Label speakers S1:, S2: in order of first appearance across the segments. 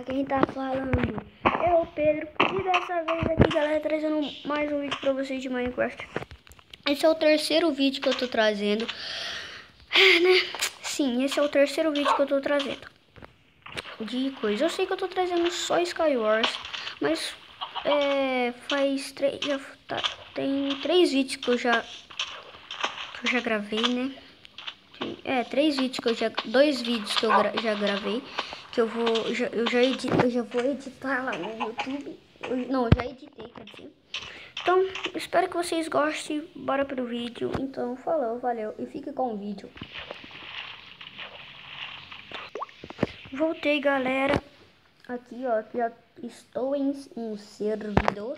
S1: quem tá falando é o Pedro. E dessa vez aqui, galera, trazendo mais um vídeo pra vocês de Minecraft. Esse é o terceiro vídeo que eu tô trazendo. Né? Sim, esse é o terceiro vídeo que eu tô trazendo de coisa. Eu sei que eu tô trazendo só Skywars, mas faz tem 3 vídeos que eu já gravei, né? 3 vídeos que eu já... 2 vídeos que eu já gravei. Que eu já vou editar lá no YouTube. Eu já editei, quer dizer. Então, espero que vocês gostem. Bora pro vídeo. Então, falou, valeu e fique com o vídeo. Voltei, galera. Aqui, ó, já estou em um servidor.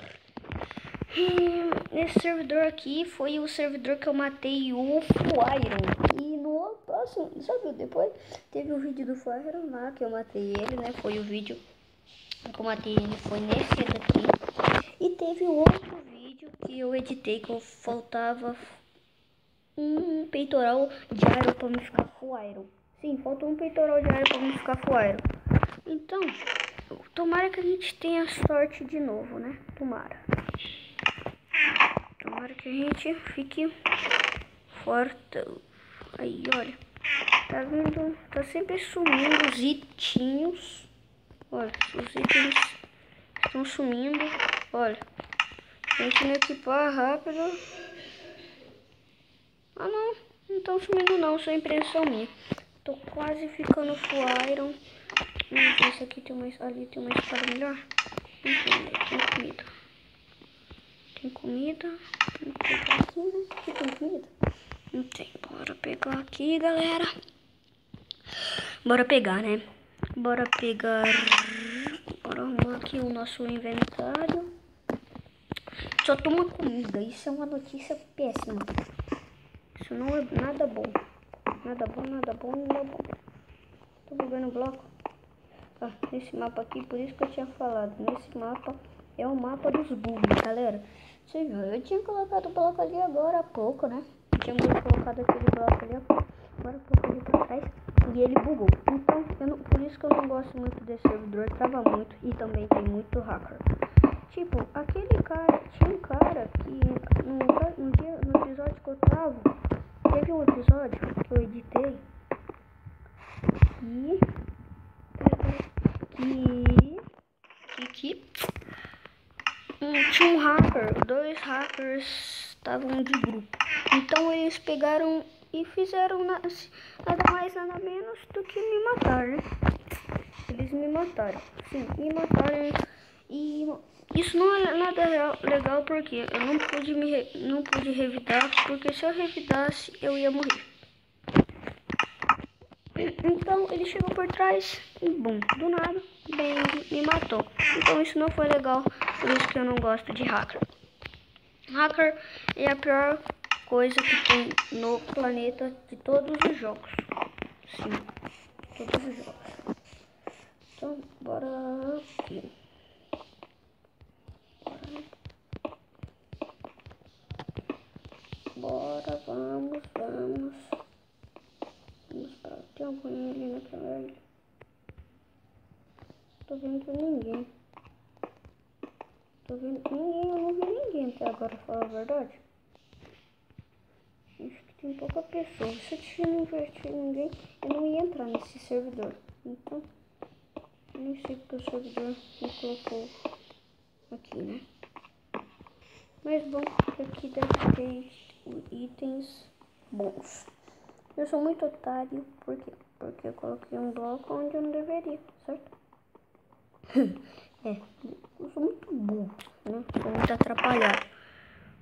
S1: E esse servidor aqui foi o servidor que eu matei o Flyron. E no próximo, sabe, depois teve o vídeo do Flyron lá que eu matei ele, né? Foi o vídeo que eu matei ele, foi nesse daqui. E teve outro vídeo que eu editei que eu faltava um peitoral de iron pra me ficar full iron. Sim, faltou um peitoral de iron pra me ficar full iron. Então, tomara que a gente tenha sorte de novo, né? Tomara que a gente fique forte. Aí, olha. Tá vendo? Tá sempre sumindo os itinhos. Olha, os itens estão sumindo. Olha. Tentando equipar rápido. Ah, não. Não estão sumindo não. Só impressão minha. Tô quase ficando full iron. Esse aqui tem mais. Ali tem uma espada melhor. Tem comida. Tem comida. Vou pegar aqui, né? Aqui tem comida? Não tem. Bora pegar aqui, galera. Bora pegar, né? Bora pegar. Bora arrumar aqui o nosso inventário. Só toma comida. Isso é uma notícia péssima. Isso não é nada bom. Nada bom, nada bom, nada bom. Tô bugando o bloco. Ah, nesse mapa aqui, por isso que eu tinha falado. Nesse mapa é o mapa dos bugs, galera. Você viu? Eu tinha colocado o bloco ali agora há pouco, né? Eu tinha colocado aquele bloco ali agora há pouco ali pra trás. E ele bugou. Então, por isso que eu não gosto muito desse servidor. Trava muito e também tem muito hacker. Tipo, aquele cara, tinha um cara que no episódio que eu tava, teve um episódio que eu editei tinha um hacker, 2 hackers estavam de grupo. Então eles pegaram e fizeram nada mais, nada menos do que me matar, né? Eles me mataram. Sim, me mataram. E isso não é nada legal porque eu não pude revidar, porque se eu revidasse eu ia morrer. Então ele chegou por trás e bum, do nada, bang, me matou. Então isso não foi legal, por isso que eu não gosto de hacker. Hacker é a pior coisa que tem no planeta de todos os jogos. Sim, todos os jogos. Então, bora aqui. Bora, vamos. Vamos pra... Tem alguém ali naquela área? Tô vendo ninguém. Eu não vi ninguém até agora, pra falar a verdade. Acho que tem pouca pessoa. Se eu não ver ninguém, eu não ia entrar nesse servidor. Então, eu nem sei porque o servidor me colocou aqui, né? Mas bom, aqui deve ter itens bons. Eu sou muito otário, por quê? Porque eu coloquei um bloco onde eu não deveria, certo? Eu sou muito burro, né? Sou muito atrapalhado.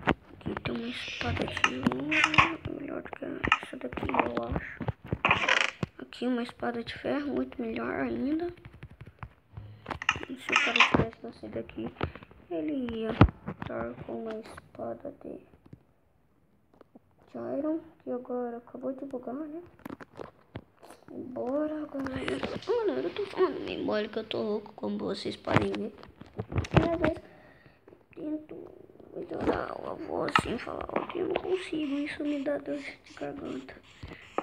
S1: Aqui tem uma espada de ouro, melhor do que essa daqui, eu acho. Aqui uma espada de ferro, muito melhor ainda. Se o cara tivesse nascido aqui, ele ia estar com uma espada de iron, que agora acabou de bugar, né? Bora, galera. Eu tô falando meio mole que eu tô louco, como vocês podem ver. E às vezes tento melhorar a voz sem falar alto e eu não consigo. Isso me dá dor de garganta.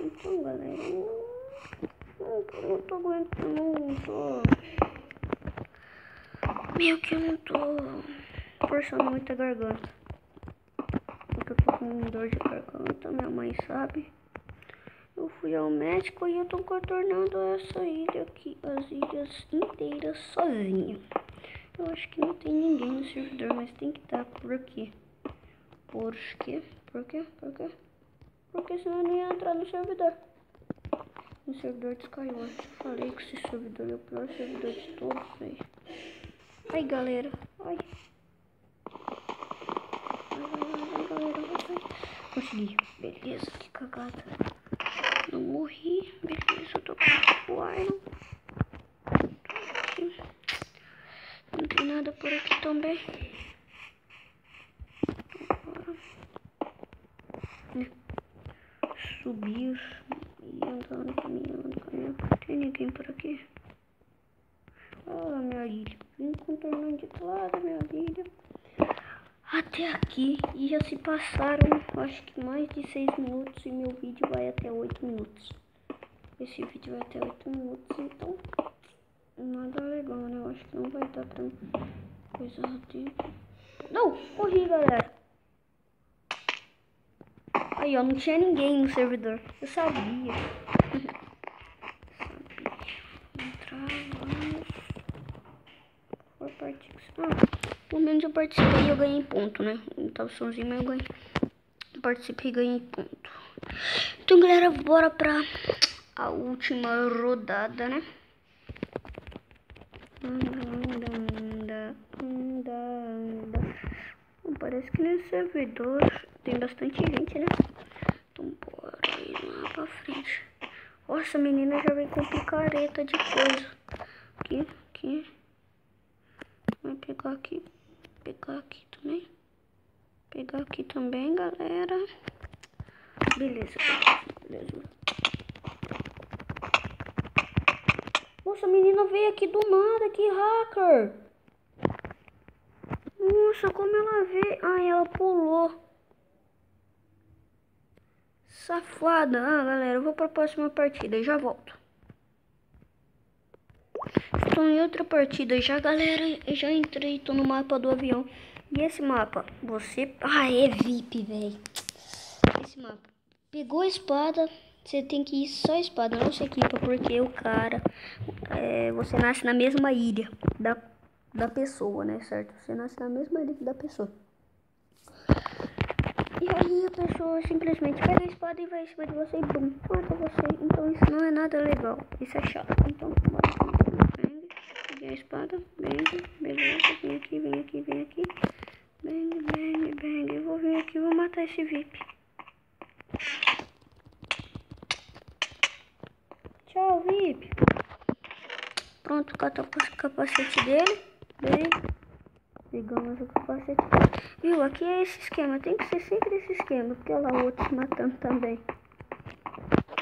S1: Então, galera, eu não tô aguentando, não tô Meio que eu não tô forçando muito a garganta. Porque eu tô com dor de garganta, minha mãe sabe. Eu fui ao médico e eu tô contornando essa ilha aqui, as ilhas inteiras sozinho. Eu acho que não tem ninguém no servidor, mas tem que estar por aqui. Por quê? Por quê? Por quê? Porque senão eu não ia entrar no servidor. No servidor de Skyward. Falei que esse servidor é o pior servidor de todos, velho. Ai, galera. Ai. Ai, galera. Ai. Consegui. Beleza, que cagada. Não morri. Beleza, eu tô com o Iron. Aqui. Não tem nada por aqui também. Subir e andando, caminhando. Tem ninguém por aqui? Ah, minha ilha. Vim contornando de lado, minha ilha. Até aqui. E já se passaram, acho que mais de 6 minutos. E meu vídeo vai até 8 minutos. Esse vídeo vai até 8 minutos. Então, nada legal, né? Eu acho que não vai dar pra coisa tipo. Não! Corri, galera. Aí, ó. Não tinha ninguém no servidor. Eu sabia. Pelo menos eu participei e eu ganhei ponto, né? Eu tava sozinho, mas eu ganhei. Participei e ganhei ponto. Então, galera, bora pra a última rodada, né? Bom, parece que nesse servidor tem bastante gente, né? Então, bora ir lá pra frente. Nossa, a menina já vem com picareta de coisa. Aqui. Vai pegar aqui. Pegar aqui também, galera. Beleza. Nossa, a menina veio aqui do nada, que hacker. Nossa, como ela veio. Ai, ela pulou. Safada. Ah, galera, eu vou pra próxima partida, já volto. Estou em outra partida já, galera. Eu já entrei, tô no mapa do avião. E esse mapa, você... Ah, é VIP, velho. Esse mapa. Pegou a espada, você tem que ir só a espada, não se equipa, porque o cara... você nasce na mesma ilha da pessoa, né, certo? Você nasce na mesma ilha da pessoa. E aí a pessoa simplesmente pega a espada e vai em cima de você e bum, mata você. Então isso não é nada legal, isso é chato. Então, bora. Peguei a espada, bang, beleza, vem aqui. Bang, eu vou vir aqui, vou matar esse VIP. Tchau, VIP. Pronto, catou o capacete dele. Bem, pegamos o capacete. Viu, aqui é esse esquema, tem que ser sempre esse esquema, porque olha lá o outro se matando também.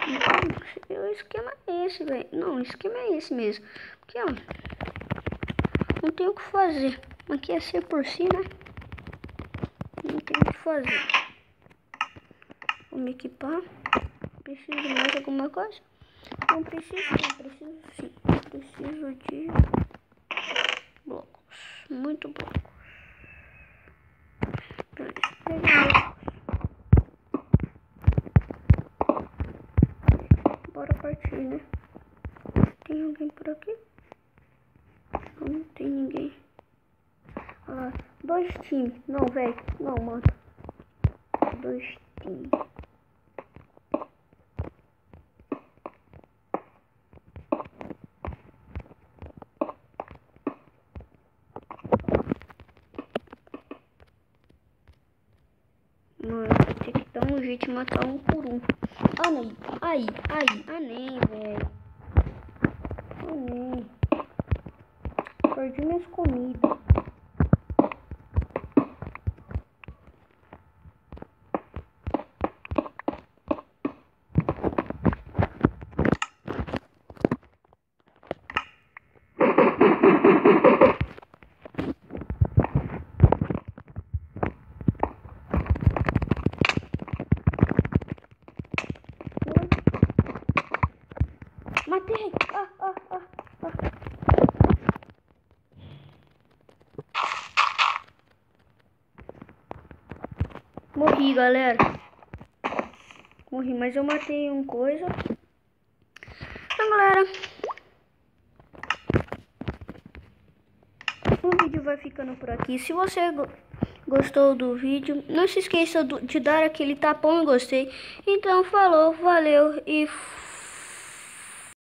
S1: Então, o esquema é esse, velho. Não, o esquema é esse mesmo. Porque, ó, não tem o que fazer. Aqui é ser por si, né? Não tem o que fazer. Vou me equipar. Preciso de mais alguma coisa? Não preciso sim. Preciso de blocos. Muito blocos. Beleza. Bora partir, né? Tem alguém por aqui? Não tem ninguém. Ah, 2 times. Não, velho. Não, mano. 2 times. Mano, vou ter que dar um jeito de matar um por um. Ah, nem. Aí. Ah, nem, velho. Ah, nem. Perdi minhas comidas. Matei! Morri, galera. Morri, mas eu matei um coisa. Então, galera, o vídeo vai ficando por aqui. Se você gostou do vídeo, não se esqueça de dar aquele tapão em gostei. Então, falou, valeu e